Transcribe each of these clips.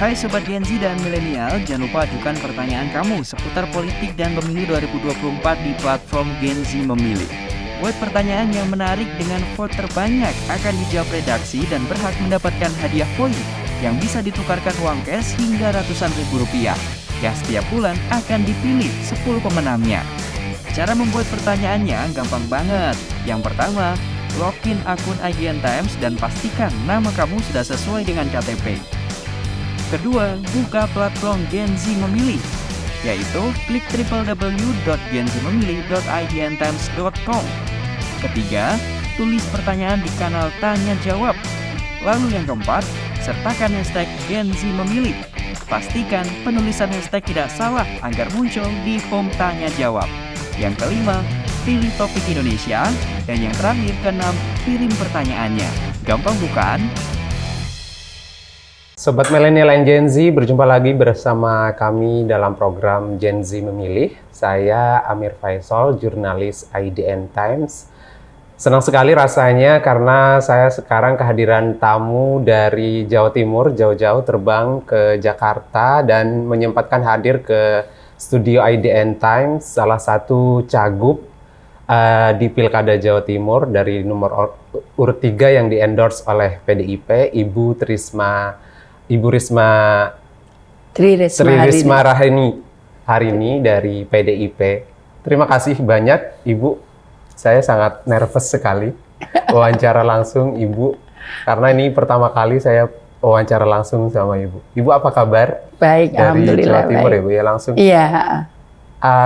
Hai Sobat Gen Z dan Milenial, jangan lupa ajukan pertanyaan kamu seputar politik dan pemilu 2024 di platform Gen Z Memilih. Buat pertanyaan yang menarik dengan vote terbanyak akan dijawab redaksi dan berhak mendapatkan hadiah poin yang bisa ditukarkan uang cash hingga ratusan ribu rupiah, yang setiap bulan akan dipilih 10 pemenangnya. Cara membuat pertanyaannya gampang banget. Yang pertama, login akun IGN Times dan pastikan nama kamu sudah sesuai dengan KTP. Kedua, buka platform Gen Z Memilih, yaitu klik www.genzmemilih.igntimes.com. Ketiga, tulis pertanyaan di kanal Tanya Jawab. Lalu yang keempat, sertakan hashtag Gen Z Memilih. Pastikan penulisan hashtag tidak salah agar muncul di home Tanya Jawab. Yang kelima, pilih topik Indonesia. Dan yang terakhir, keenam, kirim pertanyaannya. Gampang bukan? Sobat Milenial and Gen Z, berjumpa lagi bersama kami dalam program Gen Z Memilih. Saya Amir Faisal, jurnalis IDN Times. Senang sekali rasanya karena saya sekarang kehadiran tamu dari Jawa Timur, jauh-jauh terbang ke Jakarta dan menyempatkan hadir ke studio IDN Times, salah satu cagup di Pilkada Jawa Timur dari nomor urut 3 yang di-endorse oleh PDIP, Ibu Tri Risma hari ini dari PDIP. Terima kasih banyak Ibu. Saya sangat nervous sekali wawancara langsung Ibu, karena ini pertama kali saya wawancara langsung sama Ibu. Ibu apa kabar? Baik, dari alhamdulillah. Jawa Timur baik. ya Bu ya langsung. Iya.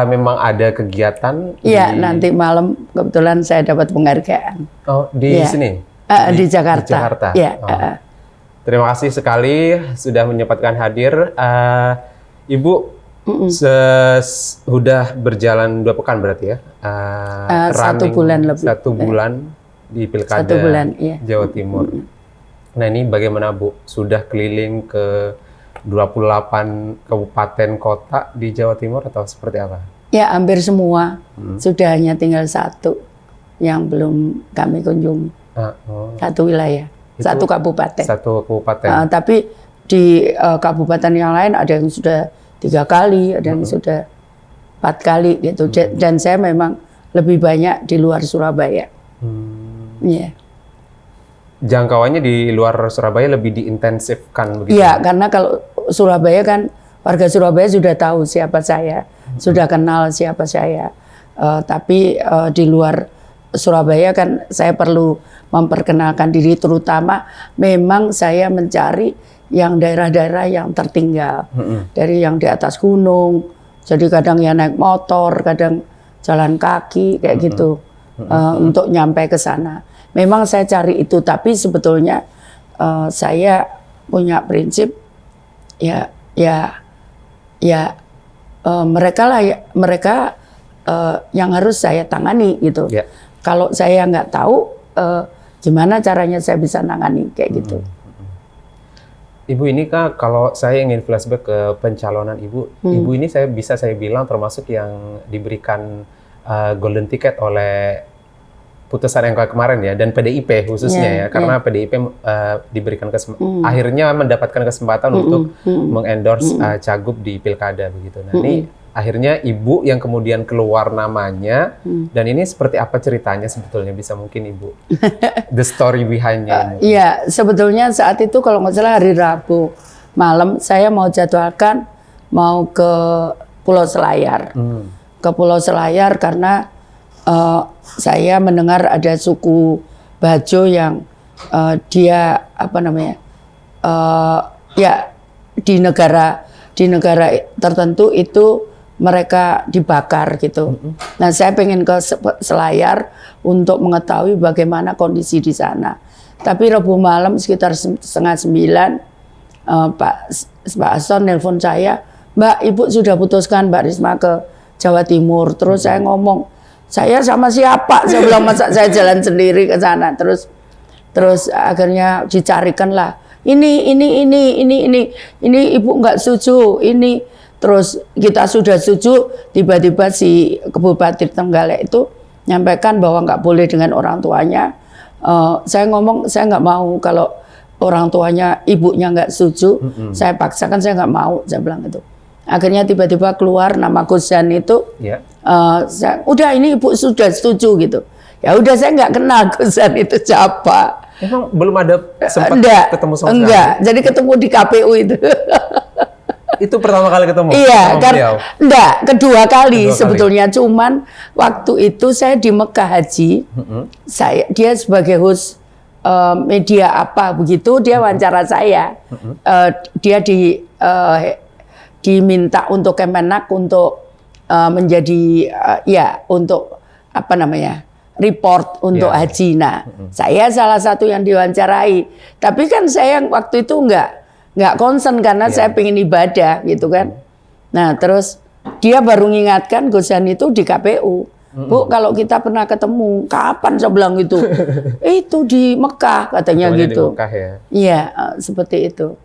Memang ada kegiatan? Iya, nanti malam kebetulan saya dapat penghargaan. Oh, di ya. sini? Di Jakarta. Di Jakarta. Iya. Oh. Terima kasih sekali sudah menyempatkan hadir. Ibu sudah berjalan 2 pekan berarti ya? 1 bulan lebih. 1 bulan di Pilkada 1 bulan, iya. Jawa Timur. Nah ini bagaimana Bu? Sudah keliling ke 28 kabupaten kota di Jawa Timur atau seperti apa? Ya, hampir semua. Sudah hanya tinggal 1 yang belum kami kunjungi. 1 wilayah. Itu 1 kabupaten. 1 kabupaten. Tapi di kabupaten yang lain ada yang sudah 3 kali, ada yang sudah 4 kali gitu. Dan saya memang lebih banyak di luar Surabaya. Iya. Jangkauannya di luar Surabaya lebih diintensifkan begitu? Iya, karena kalau Surabaya kan warga Surabaya sudah tahu siapa saya, sudah kenal siapa saya. Tapi di luar Surabaya kan saya perlu memperkenalkan diri, terutama memang saya mencari yang daerah-daerah yang tertinggal, dari yang di atas gunung, jadi kadang ya naik motor, kadang jalan kaki kayak gitu, untuk nyampe ke sana. Memang saya cari itu, tapi sebetulnya saya punya prinsip mereka yang harus saya tangani gitu. Yeah. Kalau saya nggak tahu gimana caranya saya bisa nangani kayak gitu. Ibu ini kan kalau saya ingin flashback ke pencalonan Ibu, Ibu ini saya bilang termasuk yang diberikan golden ticket oleh putusan MK kemarin ya, dan PDIP khususnya ya, karena PDIP diberikan akhirnya mendapatkan kesempatan untuk mengendorse cagup di Pilkada begitu. Nah ini akhirnya Ibu yang kemudian keluar namanya, dan ini seperti apa ceritanya sebetulnya, bisa mungkin Ibu the story behind-nya. Iya, sebetulnya saat itu kalau nggak salah hari Rabu malam saya mau jadwalkan mau ke Pulau Selayar, karena saya mendengar ada suku Bajo yang dia di negara tertentu itu mereka dibakar gitu. Nah, saya pengen ke Selayar untuk mengetahui bagaimana kondisi di sana. Tapi Rabu malam sekitar 8:30 Pak Aston nelpon saya, "Mbak, Ibu sudah putuskan Mbak Risma ke Jawa Timur." Terus saya ngomong, "Saya sama siapa?" Saya bilang, "Masa saya jalan sendiri ke sana?" Terus akhirnya dicarikan lah. Ini Ibu nggak setuju, ini. Terus kita sudah setuju, tiba-tiba si Bupati Trenggalek itu nyampaikan bahwa nggak boleh dengan orang tuanya. Saya ngomong, saya nggak mau kalau orang tuanya, ibunya nggak setuju, saya paksakan, saya nggak mau, saya bilang itu. Akhirnya tiba-tiba keluar nama Gus Zan itu, udah ini ibu sudah setuju gitu. Ya udah, saya nggak kenal Gus Zan itu siapa. Emang belum ada sempat ketemu sama sekali? Enggak, jadi ketemu di KPU itu. Itu pertama kali ketemu? Iya, kan? Enggak, kedua kali sebetulnya. Cuman waktu itu saya di Mekah haji, dia sebagai host media apa begitu, dia wawancara saya. Dia diminta untuk Kemenak untuk menjadi untuk apa namanya, report untuk haji. Nah, saya salah satu yang diwawancarai. Tapi kan saya waktu itu nggak concern karena saya pengen ibadah gitu kan. Nah, terus dia baru mengingatkan Gus Zan itu di KPU. Bu, kalau kita pernah ketemu, kapan saya bilang itu? Itu di Mekah katanya gitu. Di Mekah ya? Iya, seperti itu.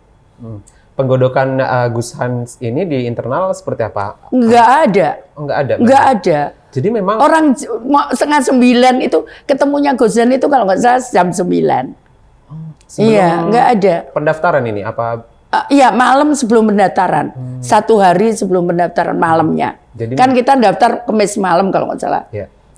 Penggodokan Gus Hans ini di internal seperti apa? Nggak ada. Oh, nggak ada? Nggak ada. Jadi memang... Orang 8:30 itu, ketemunya Gus Zan itu kalau nggak salah jam 9. Iya, nggak ada. Pendaftaran ini apa? Iya, malam sebelum pendaftaran. 1 hari sebelum pendaftaran malamnya. Jadi, kan kita daftar Kamis malam kalau nggak salah.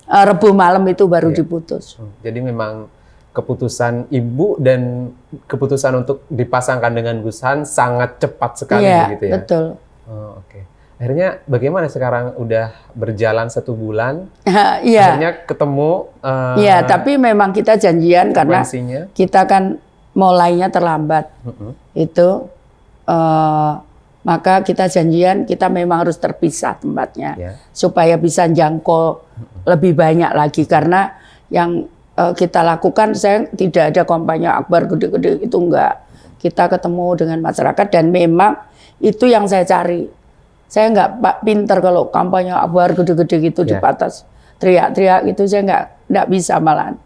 Rebu malam itu baru diputus. Jadi memang keputusan ibu dan keputusan untuk dipasangkan dengan Gus Han sangat cepat sekali begitu ya? Betul. Oh, oke. Akhirnya bagaimana sekarang udah berjalan 1 bulan? Akhirnya ketemu. Iya, tapi memang kita janjian karena kita kan mulainya terlambat. Itu maka kita janjian kita memang harus terpisah tempatnya supaya bisa jangkau lebih banyak lagi, karena yang kita lakukan, saya tidak ada kampanye akbar gede-gede, itu enggak. Kita ketemu dengan masyarakat dan memang itu yang saya cari. Saya enggak pinter kalau kampanye akbar gede-gede gitu di batas teriak-teriak gitu, saya enggak bisa malahan.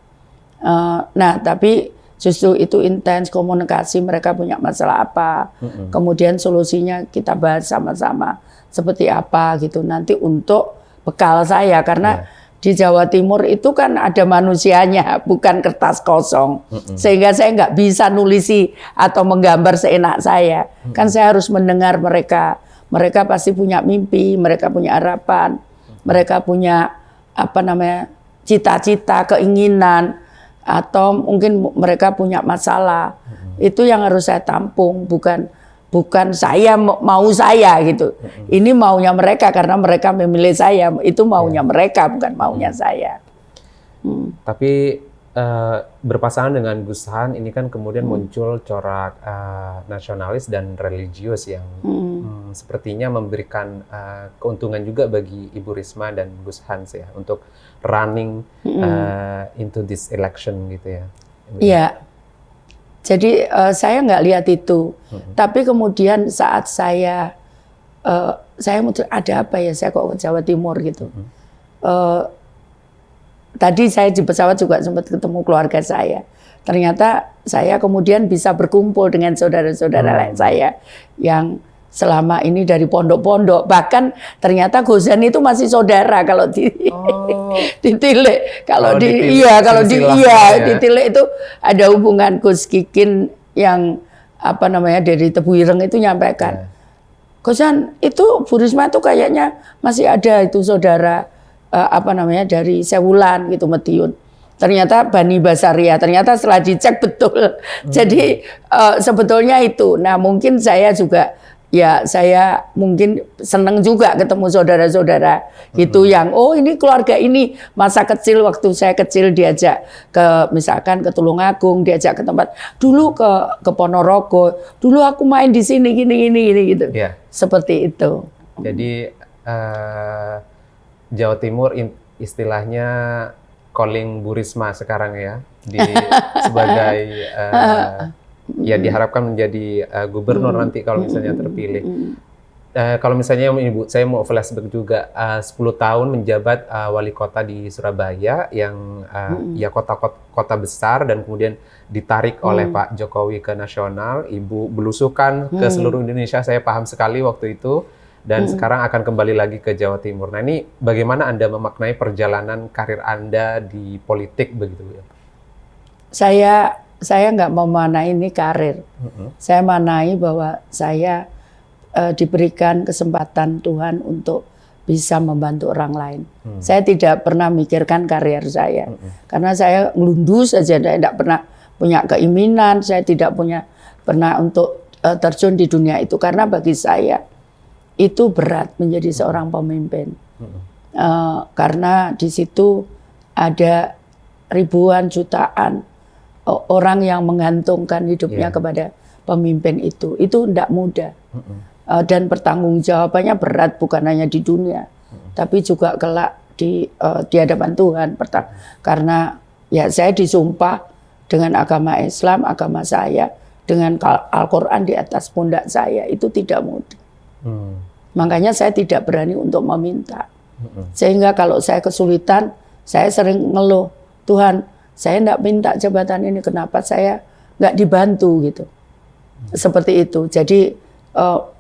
Nah, tapi justru itu intens komunikasi, mereka punya masalah apa, kemudian solusinya kita bahas sama-sama seperti apa gitu. Nanti untuk bekal saya, karena di Jawa Timur itu kan ada manusianya, bukan kertas kosong. Sehingga saya nggak bisa nulisi atau menggambar seenak saya. Kan saya harus mendengar mereka. Mereka pasti punya mimpi, mereka punya harapan, mereka punya apa namanya, cita-cita, keinginan, atau mungkin mereka punya masalah. Itu yang harus saya tampung, bukan saya mau saya gitu. Ini maunya mereka karena mereka memilih saya. Itu maunya mereka, bukan maunya saya. Tapi berpasangan dengan Gus Han ini kan kemudian muncul corak nasionalis dan religius yang sepertinya memberikan keuntungan juga bagi Ibu Risma dan Gus Hans ya untuk running into this election gitu ya. Iya. Jadi saya nggak lihat itu, tapi kemudian saat saya muncul, ada apa ya, saya kok ke Jawa Timur gitu. Tadi saya di pesawat juga sempat ketemu keluarga saya. Ternyata saya kemudian bisa berkumpul dengan saudara-saudara lain saya yang selama ini dari pondok-pondok, bahkan ternyata Gus Zan itu masih saudara kalau ditilik, ditilik itu ada hubungan. Gus Kikin yang apa namanya dari Tebu Ireng itu nyampaikan, Gus Zan itu Bu Risma itu kayaknya masih ada itu saudara apa namanya dari Sewulan gitu, Madiun. Ternyata Bani Basaria, ternyata setelah dicek betul. Jadi sebetulnya itu. Nah, mungkin saya juga saya mungkin seneng juga ketemu saudara-saudara gitu yang ini keluarga ini masa kecil, waktu saya kecil diajak ke misalkan ke Tulungagung, diajak ke tempat dulu ke Ponorogo, dulu aku main di sini gini gitu. Seperti itu. Jadi Jawa Timur istilahnya calling Bu Risma sekarang ya sebagai ya diharapkan menjadi gubernur nanti kalau misalnya terpilih. Kalau misalnya Ibu, saya mau flashback juga 10 tahun menjabat wali kota di Surabaya yang ya kota besar dan kemudian ditarik oleh Pak Jokowi ke nasional. Ibu belusukan ke seluruh Indonesia, saya paham sekali waktu itu. Dan sekarang akan kembali lagi ke Jawa Timur. Nah, ini bagaimana Anda memaknai perjalanan karir Anda di politik begitu ya? Saya saya nggak memanai ini karir. Saya manai bahwa saya diberikan kesempatan Tuhan untuk bisa membantu orang lain. Saya tidak pernah mikirkan karier saya. Karena saya ngelundu saja, saya tidak pernah punya keinginan, saya tidak pernah untuk terjun di dunia itu. Karena bagi saya itu berat menjadi seorang pemimpin. Karena di situ ada ribuan, jutaan orang yang menggantungkan hidupnya kepada pemimpin itu tidak mudah. Dan pertanggungjawabannya berat, bukan hanya di dunia, tapi juga kelak di hadapan Tuhan. Karena ya saya disumpah dengan agama Islam, agama saya, dengan Al-Quran di atas pundak saya, itu tidak mudah. Makanya saya tidak berani untuk meminta. Sehingga kalau saya kesulitan, saya sering ngeluh, Tuhan, saya tidak minta jabatan ini, kenapa saya nggak dibantu gitu. Seperti itu. Jadi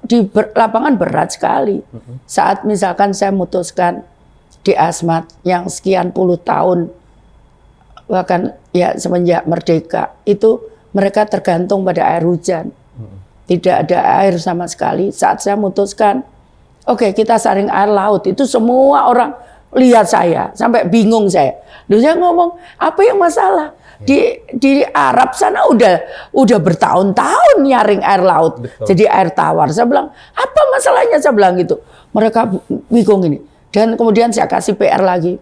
di lapangan berat sekali. Saat misalkan saya memutuskan di Asmat yang sekian puluh tahun, bahkan ya semenjak merdeka, itu mereka tergantung pada air hujan. Tidak ada air sama sekali. Saat saya memutuskan, oke, kita saring air laut, itu semua orang lihat saya, sampai bingung saya. Lalu saya ngomong, apa yang masalah? Di Arab sana udah bertahun-tahun nyaring air laut. Betul. Jadi air tawar. Saya bilang, apa masalahnya? Saya bilang gitu. Mereka bingung ini. Dan kemudian saya kasih PR lagi.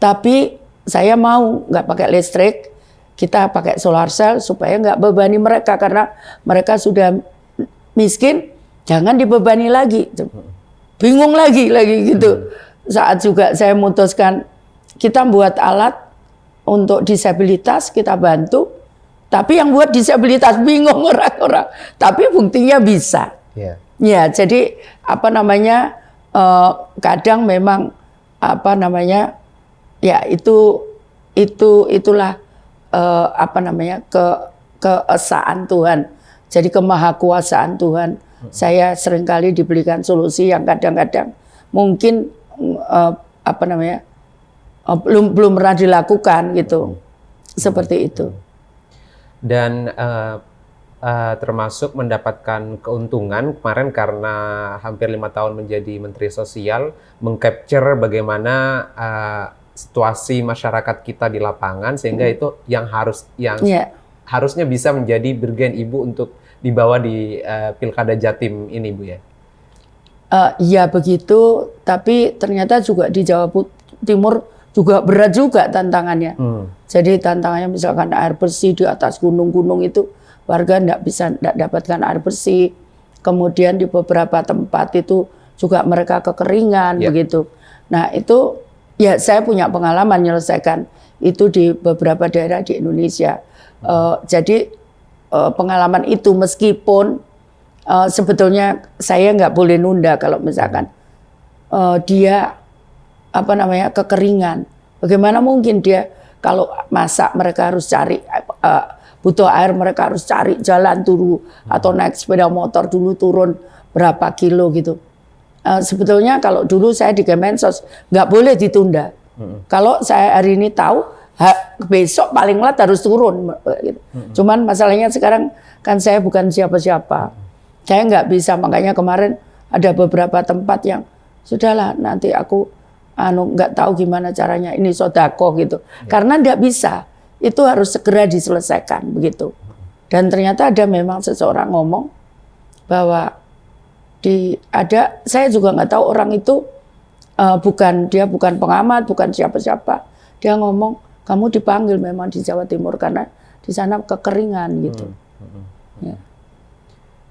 Tapi saya mau nggak pakai listrik, kita pakai solar cell supaya nggak bebani mereka, karena mereka sudah miskin, jangan dibebani lagi. Bingung lagi gitu. Saat juga saya memutuskan kita buat alat untuk disabilitas, kita bantu. Tapi yang buat disabilitas bingung orang-orang. Tapi buktinya bisa. Ya, jadi apa namanya, kadang memang apa namanya, ya itulah apa namanya, keesaan Tuhan. Jadi kemahakuasaan Tuhan. Saya seringkali diberikan solusi yang kadang-kadang mungkin apa namanya, belum pernah dilakukan gitu. Seperti itu. Dan termasuk mendapatkan keuntungan kemarin karena hampir 5 tahun menjadi Menteri Sosial, mengcapture bagaimana situasi masyarakat kita di lapangan, sehingga itu yang harusnya bisa menjadi bergen Ibu untuk dibawa di Pilkada Jatim ini, Bu ya. Ya begitu, tapi ternyata juga di Jawa Timur juga berat juga tantangannya. Jadi tantangannya misalkan air bersih di atas gunung-gunung itu warga tidak dapatkan air bersih. Kemudian di beberapa tempat itu juga mereka kekeringan begitu. Nah itu ya saya punya pengalaman menyelesaikan itu di beberapa daerah di Indonesia. Jadi pengalaman itu meskipun sebetulnya saya nggak boleh nunda kalau misalkan dia apa namanya, kekeringan. Bagaimana mungkin dia kalau masak mereka harus cari butuh air, mereka harus cari jalan dulu atau naik sepeda motor dulu turun berapa kilo gitu. Sebetulnya kalau dulu saya di Kemensos nggak boleh ditunda. Kalau saya hari ini tahu besok paling lat harus turun gitu. Cuman masalahnya sekarang kan saya bukan siapa-siapa. Saya nggak bisa, makanya kemarin ada beberapa tempat yang sudahlah nanti aku nggak tahu gimana caranya, ini sodako gitu. Karena nggak bisa, itu harus segera diselesaikan begitu. Dan ternyata ada memang seseorang ngomong bahwa saya juga nggak tahu orang itu dia bukan pengamat, bukan siapa-siapa. Dia ngomong, kamu dipanggil memang di Jawa Timur karena di sana kekeringan gitu. Ya.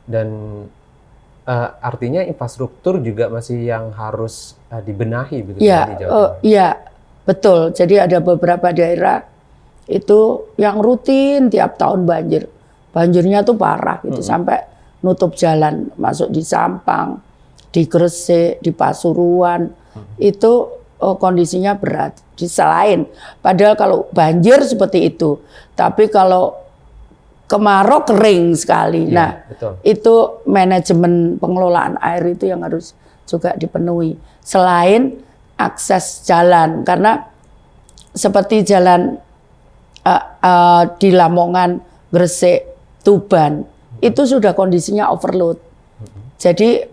Dan artinya infrastruktur juga masih yang harus dibenahi begitu ya, di Jawa Timur. Iya, betul. Jadi ada beberapa daerah itu yang rutin tiap tahun banjir. Banjirnya tuh parah gitu, sampai nutup jalan masuk di Sampang, di Gresik, di Pasuruan. Itu kondisinya berat. Selain padahal kalau banjir seperti itu, tapi kalau kemarau kering sekali. Nah, betul. Itu manajemen pengelolaan air itu yang harus juga dipenuhi. Selain akses jalan, karena seperti jalan di Lamongan, Gresik, Tuban itu sudah kondisinya overload. Jadi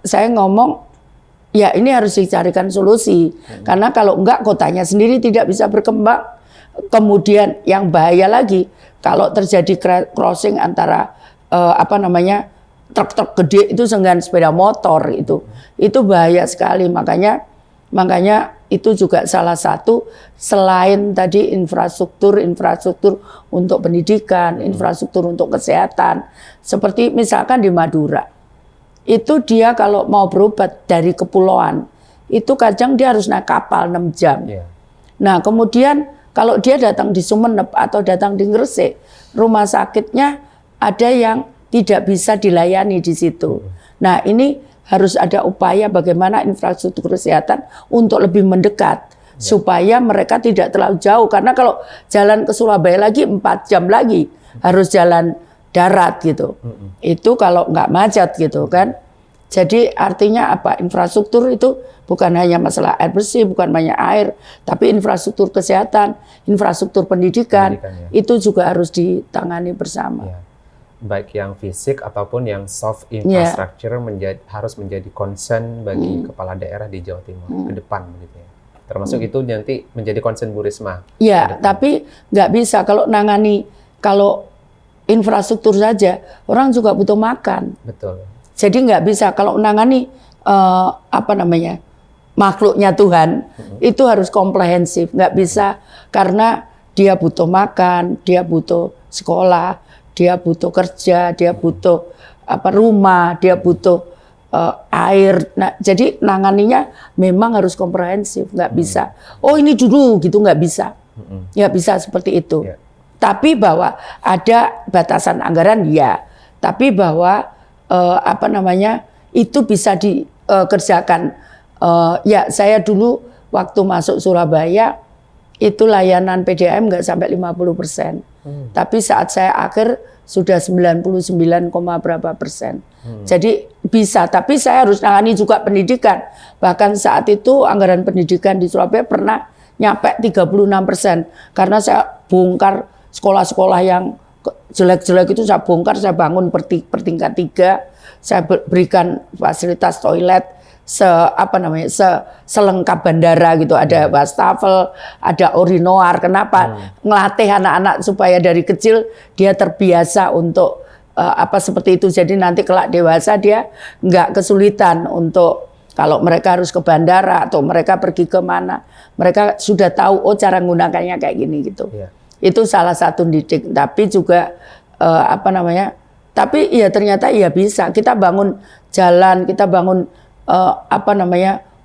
saya ngomong ya ini harus dicarikan solusi karena kalau enggak kotanya sendiri tidak bisa berkembang. Kemudian yang bahaya lagi kalau terjadi crossing antara truk-truk gede itu dengan sepeda motor itu bahaya sekali. Makanya itu juga salah satu selain tadi infrastruktur untuk pendidikan, infrastruktur untuk kesehatan. Seperti misalkan di Madura, itu dia kalau mau berobat dari kepulauan, itu kadang dia harus naik kapal 6 jam. Nah kemudian kalau dia datang di Sumeneb atau datang di Gresik, rumah sakitnya ada yang tidak bisa dilayani di situ. Nah ini harus ada upaya bagaimana infrastruktur kesehatan untuk lebih mendekat supaya mereka tidak terlalu jauh, karena kalau jalan ke Surabaya lagi 4 jam lagi harus jalan darat gitu. Itu kalau nggak macet gitu kan. Jadi artinya apa? Infrastruktur itu bukan hanya masalah air bersih, bukan hanya air, tapi infrastruktur kesehatan, infrastruktur pendidikan itu juga harus ditangani bersama. Baik yang fisik ataupun yang soft infrastructure harus menjadi concern bagi kepala daerah di Jawa Timur ke depan begitu ya. Termasuk itu nanti menjadi concern Bu Risma. Ya, tapi nggak bisa kalau infrastruktur saja, orang juga butuh makan. Betul. Jadi nggak bisa kalau menangani makhluknya Tuhan itu harus komprehensif. Nggak bisa karena dia butuh makan, dia butuh sekolah, dia butuh kerja, dia butuh rumah, dia butuh air. Nah, jadi nanganinya memang harus komprehensif, nggak bisa. Oh ini dulu gitu, nggak bisa, nggak bisa seperti itu. Tapi bahwa ada batasan anggaran ya, tapi bahwa itu bisa dikerjakan. Ya saya dulu waktu masuk Surabaya itu layanan PDAM nggak sampai 50%. Tapi saat saya akhir sudah 99, berapa persen. Jadi bisa, tapi saya harus nangani juga pendidikan. Bahkan saat itu anggaran pendidikan di Surabaya pernah nyampe 36%. Karena saya bongkar sekolah-sekolah yang jelek-jelek itu, saya bongkar, saya bangun per tingkat 3. Saya berikan fasilitas toilet selengkap bandara gitu, ada wastafel, ada urinoir. Kenapa? Ngelatih anak-anak supaya dari kecil dia terbiasa untuk seperti itu. Jadi nanti kelak dewasa dia nggak kesulitan untuk kalau mereka harus ke bandara atau mereka pergi ke mana, mereka sudah tahu cara menggunakannya kayak gini gitu. Itu salah satu didik. Tapi juga tapi ya ternyata ya bisa. Kita bangun jalan, kita bangun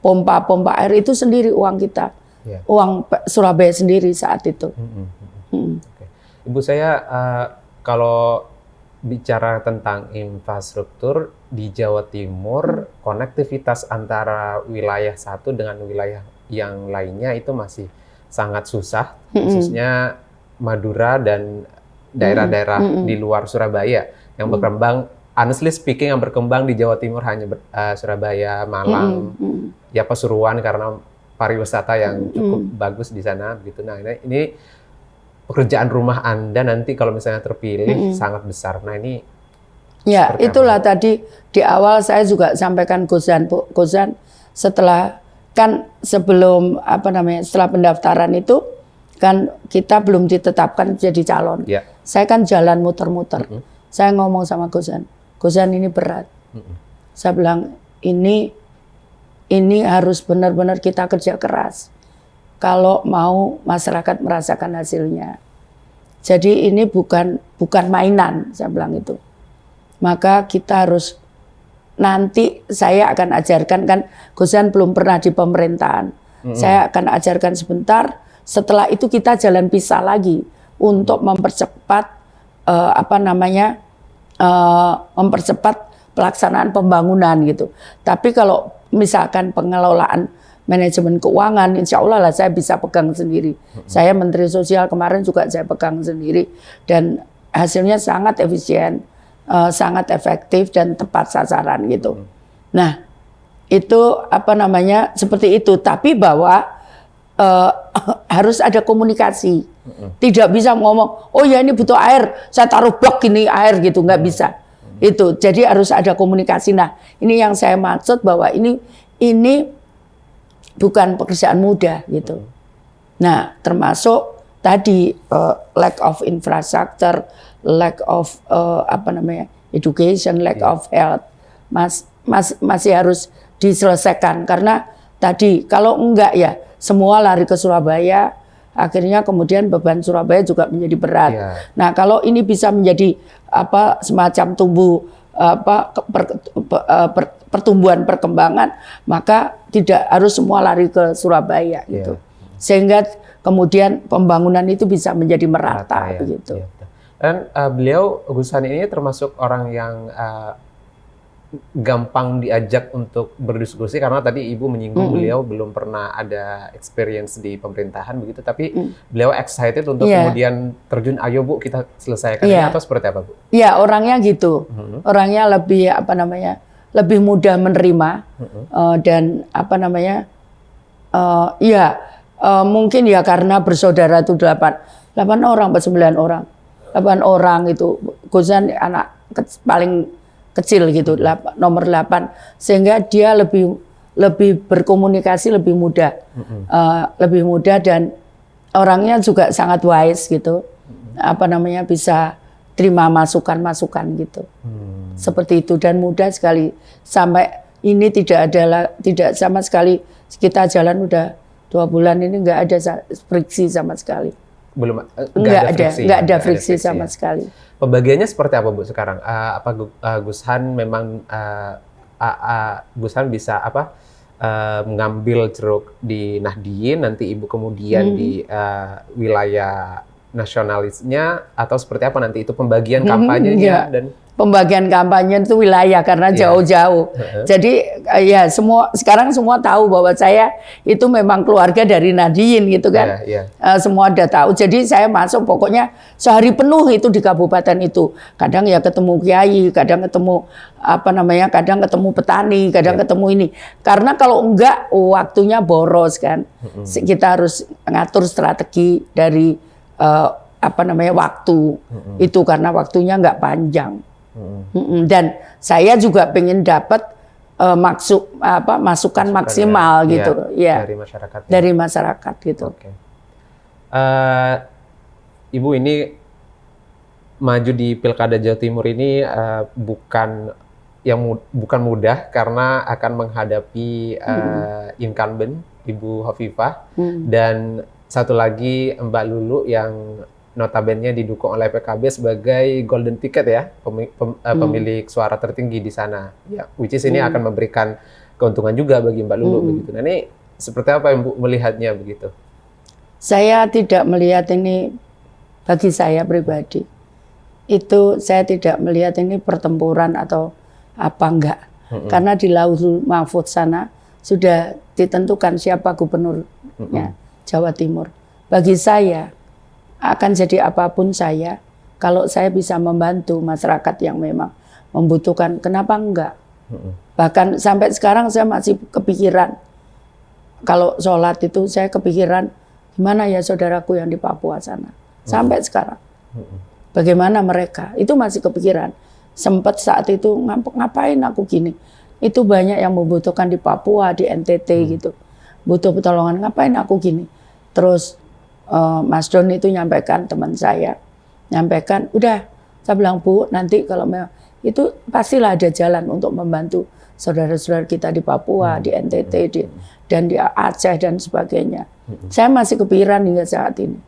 pompa air itu sendiri uang kita, uang Surabaya sendiri saat itu. Okay. Ibu saya kalau bicara tentang infrastruktur di Jawa Timur, konektivitas antara wilayah satu dengan wilayah yang lainnya itu masih sangat susah, khususnya Madura dan daerah-daerah di luar Surabaya yang berkembang. Honestly speaking, yang berkembang di Jawa Timur hanya Surabaya, Malang, ya Pasuruan karena pariwisata yang cukup bagus di sana gitu. Nah, ini pekerjaan rumah Anda nanti kalau misalnya terpilih sangat besar. Nah, ini ya itulah tadi di awal saya juga sampaikan Gozan setelah sebelum setelah pendaftaran itu kan kita belum ditetapkan jadi calon. Saya kan jalan muter-muter. Saya ngomong sama Gozan ini berat. Saya bilang ini harus benar-benar kita kerja keras kalau mau masyarakat merasakan hasilnya. Jadi ini bukan mainan, saya bilang itu. Maka kita harus nanti saya akan ajarkan, kan Gozan belum pernah di pemerintahan. Saya akan ajarkan sebentar. Setelah itu kita jalan pisah lagi untuk mempercepat mempercepat pelaksanaan pembangunan gitu. Tapi kalau misalkan pengelolaan manajemen keuangan, insya Allah lah saya bisa pegang sendiri. Saya Menteri Sosial kemarin juga saya pegang sendiri dan hasilnya sangat efisien, sangat efektif dan tepat sasaran gitu. Nah itu seperti itu. Tapi bahwa harus ada komunikasi Tidak bisa ngomong, oh ya ini butuh air, saya taruh blok ini air gitu, nggak bisa. Itu jadi harus ada komunikasi. Nah, ini yang saya maksud bahwa ini bukan pekerjaan mudah gitu. Nah, termasuk tadi lack of infrastructure, lack of education, lack of health, masih harus diselesaikan karena tadi kalau enggak ya semua lari ke Surabaya. Akhirnya kemudian beban Surabaya juga menjadi berat. Nah, kalau ini bisa menjadi semacam pertumbuhan perkembangan, maka tidak harus semua lari ke Surabaya gitu. Sehingga kemudian pembangunan itu bisa menjadi merata begitu. Dan beliau Gus Hani ini termasuk orang yang gampang diajak untuk berdiskusi karena tadi Ibu menyinggung beliau belum pernah ada experience di pemerintahan begitu, tapi beliau excited untuk kemudian terjun, ayo Bu kita selesaikan ini, atau seperti apa Bu? Iya, orangnya gitu. Orangnya lebih lebih mudah menerima dan mungkin ya karena bersaudara itu 8 orang atau 9 orang. 8 orang itu Gus Hani anak paling kecil gitu, nomor 8, sehingga dia lebih berkomunikasi lebih mudah, dan orangnya juga sangat wise gitu, bisa terima masukan gitu, seperti itu, dan mudah sekali. Sampai ini tidak sama sekali, kita jalan udah 2 bulan ini nggak ada friksi sama sekali. Nggak ada friksi sama sekali. Pembagiannya seperti apa Bu sekarang? Gus Han memang Gus Han bisa mengambil ceruk di Nahdien, nanti Ibu kemudian di wilayah nasionalisnya, atau seperti apa nanti itu pembagian kampanyenya? Dan pembagian kampanye itu wilayah karena jauh-jauh. Jadi ya sekarang semua tahu bahwa saya itu memang keluarga dari Nahdien gitu kan. Semua udah tahu. Jadi saya masuk pokoknya sehari penuh itu di kabupaten itu. Kadang ya ketemu kiai, kadang ketemu kadang ketemu petani, kadang ketemu ini. Karena kalau enggak waktunya boros kan. Kita harus ngatur strategi dari waktu itu karena waktunya enggak panjang. Dan saya juga pengen dapat masukan maksimal gitu, dari masyarakat gitu. Ibu ini maju di Pilkada Jawa Timur ini bukan mudah karena akan menghadapi incumbent Ibu Hovifah dan satu lagi Mbak Lulu yang notabene didukung oleh PKB sebagai golden ticket ya, pemilik suara tertinggi di sana. Ya, which is ini akan memberikan keuntungan juga bagi Mbak Lulu begitu. Nah, ini seperti apa Ibu melihatnya begitu? Saya tidak melihat ini, bagi saya pribadi. Itu saya tidak melihat ini pertempuran atau apa enggak. Karena di Lauhul Mahfuz sana sudah ditentukan siapa gubernurnya Jawa Timur. Bagi saya akan jadi apapun saya, kalau saya bisa membantu masyarakat yang memang membutuhkan, kenapa enggak? Bahkan sampai sekarang saya masih kepikiran, kalau sholat itu saya kepikiran, gimana ya saudaraku yang di Papua sana, sampai sekarang. Bagaimana mereka, itu masih kepikiran. Sempat saat itu, ngapain aku gini? Itu banyak yang membutuhkan di Papua, di NTT gitu. Butuh pertolongan, ngapain aku gini? Terus Mas Don itu nyampaikan, teman saya nyampaikan, udah saya bilang Bu, nanti kalau itu pastilah ada jalan untuk membantu saudara-saudara kita di Papua, di NTT, dan di Aceh dan sebagainya. Saya masih kepikiran hingga saat ini.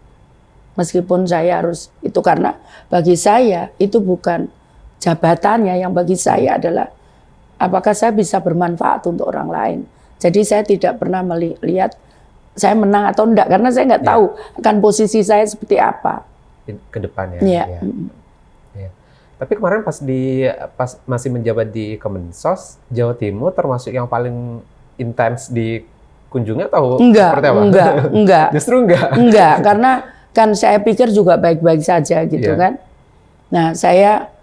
Meskipun saya harus itu, karena bagi saya itu bukan jabatannya, yang bagi saya adalah apakah saya bisa bermanfaat untuk orang lain. Jadi saya tidak pernah melihat saya menang atau enggak, karena saya nggak tahu akan posisi saya seperti apa ke depannya. Tapi kemarin pas masih menjabat di Kemensos, Jawa Timur termasuk yang paling intens dikunjungi atau seperti apa? Enggak. Justru enggak. Enggak, karena kan saya pikir juga baik-baik saja gitu kan. Nah, saya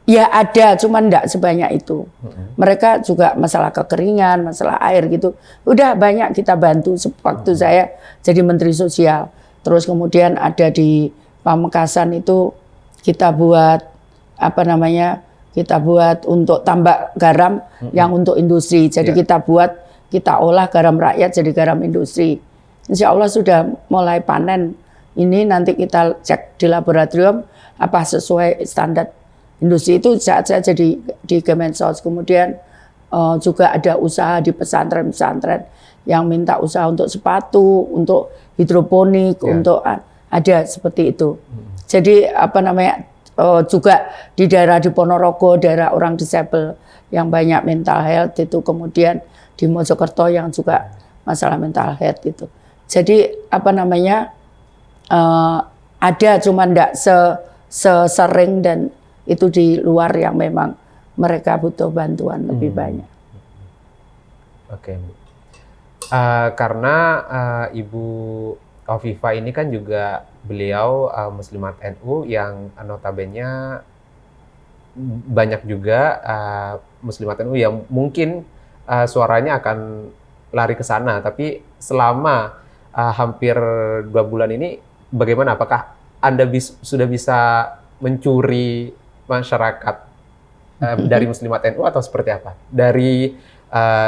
ya ada, cuman enggak sebanyak itu. Mereka juga masalah kekeringan, masalah air gitu. Udah banyak kita bantu waktu saya jadi Menteri Sosial. Terus kemudian ada di Pamekasan itu kita buat apa namanya? Kita buat untuk tambak garam yang untuk industri. Jadi kita olah garam rakyat jadi garam industri. Insya Allah sudah mulai panen. Ini nanti kita cek di laboratorium apa sesuai standar industri itu saat saya jadi di Kemensos. Kemudian juga ada usaha di pesantren-pesantren yang minta usaha untuk sepatu, untuk hidroponik, untuk ada seperti itu. Jadi apa namanya juga di daerah di Ponorogo, daerah orang disabel yang banyak mental health itu, kemudian di Mojokerto yang juga masalah mental health itu. Jadi apa namanya ada cuman enggak sesering dan itu di luar yang memang mereka butuh bantuan lebih banyak. Oke, Bu. Karena Ibu Hovifa ini kan juga beliau Muslimat NU yang notabene banyak juga Muslimat NU yang mungkin suaranya akan lari ke sana. Tapi selama hampir 2 bulan ini, bagaimana? Apakah Anda sudah bisa mencuri masyarakat dari Muslimat NU atau seperti apa? Dari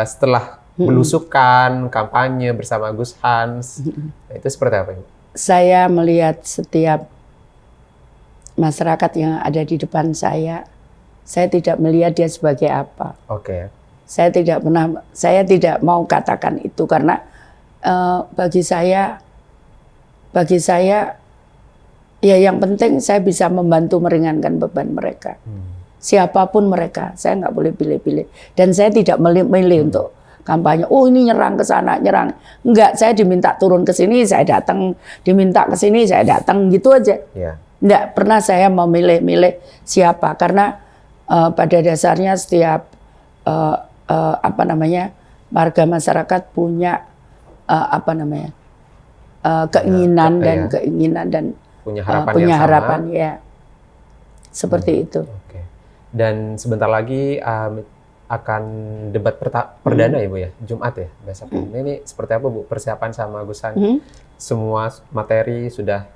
setelah belusukan, kampanye bersama Gus Hans, itu seperti apa, Ibu? Saya melihat setiap masyarakat yang ada di depan saya tidak melihat dia sebagai apa. Oke. Saya tidak mau katakan itu karena bagi saya ya yang penting saya bisa membantu meringankan beban mereka. Siapapun mereka, saya nggak boleh pilih-pilih. Dan saya tidak milih untuk kampanye. Oh ini nyerang ke sana, nyerang. Enggak, saya diminta turun ke sini, saya datang. Diminta ke sini, saya datang. Gitu aja. Enggak pernah saya memilih-milih siapa. Karena pada dasarnya setiap warga masyarakat punya keinginan dan punya harapan ya. Seperti itu. Oke. Dan sebentar lagi akan debat perdana ya, Bu ya, Jumat ya besok. Ini seperti apa, Bu, persiapan sama Gus Hans? Semua materi sudah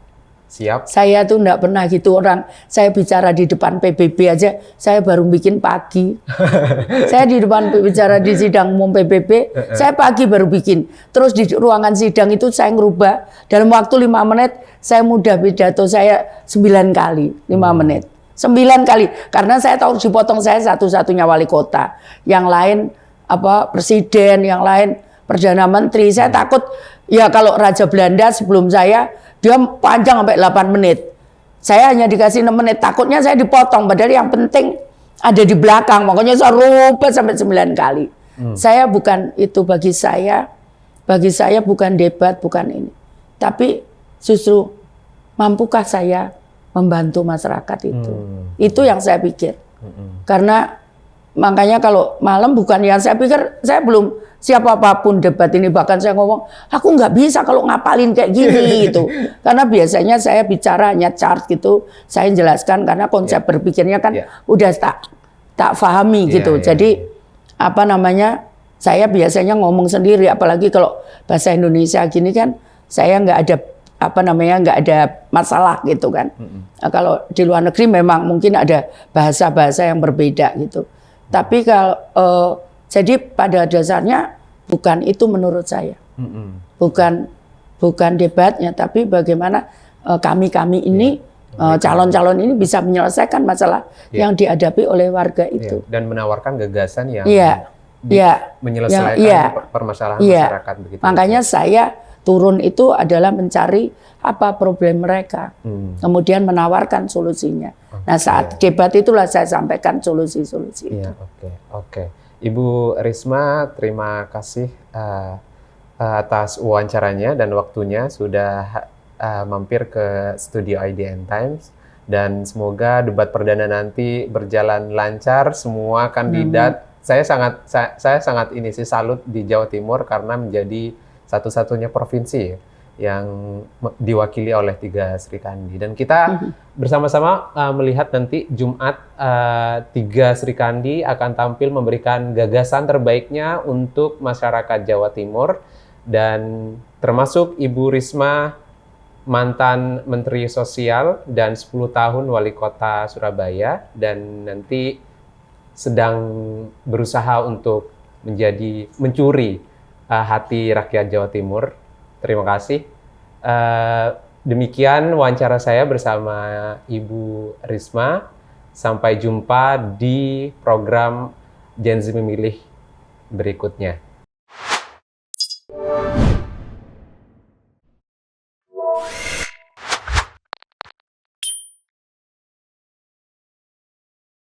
siap? Saya tuh enggak pernah gitu orang. Saya bicara di depan PBB aja, saya baru bikin pagi. Saya di depan bicara di sidang umum PBB, saya pagi baru bikin. Terus di ruangan sidang itu saya ngerubah. Dalam waktu 5 menit, saya mudah pidato saya 9 kali, 5 menit. 9 kali, karena saya tahu dipotong saya satu-satunya wali kota. Yang lain presiden, yang lain perdana menteri. Saya takut ya kalau Raja Belanda sebelum saya dia panjang sampai 8 menit. Saya hanya dikasih 6 menit. Takutnya saya dipotong, padahal yang penting ada di belakang. Makanya saya rubah sampai 9 kali. Saya bukan itu bagi saya bukan debat, bukan ini. Tapi justru mampukah saya membantu masyarakat itu. Itu yang saya pikir. Karena makanya kalau malam bukan yang saya pikir, saya belum siapa apapun debat ini. Bahkan saya ngomong, aku nggak bisa kalau ngapalin kayak gini gitu. Karena biasanya saya bicara hanya chart gitu. Saya jelaskan karena konsep berpikirnya kan udah tak pahami gitu. Jadi saya biasanya ngomong sendiri. Apalagi kalau bahasa Indonesia gini kan, saya nggak ada masalah gitu kan. Nah, kalau di luar negeri memang mungkin ada bahasa-bahasa yang berbeda gitu. Tapi kalau jadi pada dasarnya bukan itu menurut saya. Bukan debatnya, tapi bagaimana kami ini calon-calon ini bisa menyelesaikan masalah yang dihadapi oleh warga itu. Dan menawarkan gagasan yang menyelesaikan permasalahan masyarakat begitu. Makanya saya turun itu adalah mencari apa problem mereka, kemudian menawarkan solusinya. Nah saat debat itulah saya sampaikan solusi-solusi itu. Oke. Ibu Risma, terima kasih atas wawancaranya dan waktunya sudah mampir ke studio IDN Times. Dan semoga debat perdana nanti berjalan lancar, semua kandidat. Saya sangat salut di Jawa Timur karena menjadi satu-satunya provinsi yang diwakili oleh 3 Sri Kandi. Dan kita bersama-sama melihat nanti Jumat 3 Sri Kandi akan tampil memberikan gagasan terbaiknya untuk masyarakat Jawa Timur. Dan termasuk Ibu Risma mantan Menteri Sosial dan 10 tahun Wali Kota Surabaya, dan nanti sedang berusaha untuk mencuri hati rakyat Jawa Timur. Terima kasih. Demikian wawancara saya bersama Ibu Risma. Sampai jumpa di program Gen Z Memilih berikutnya.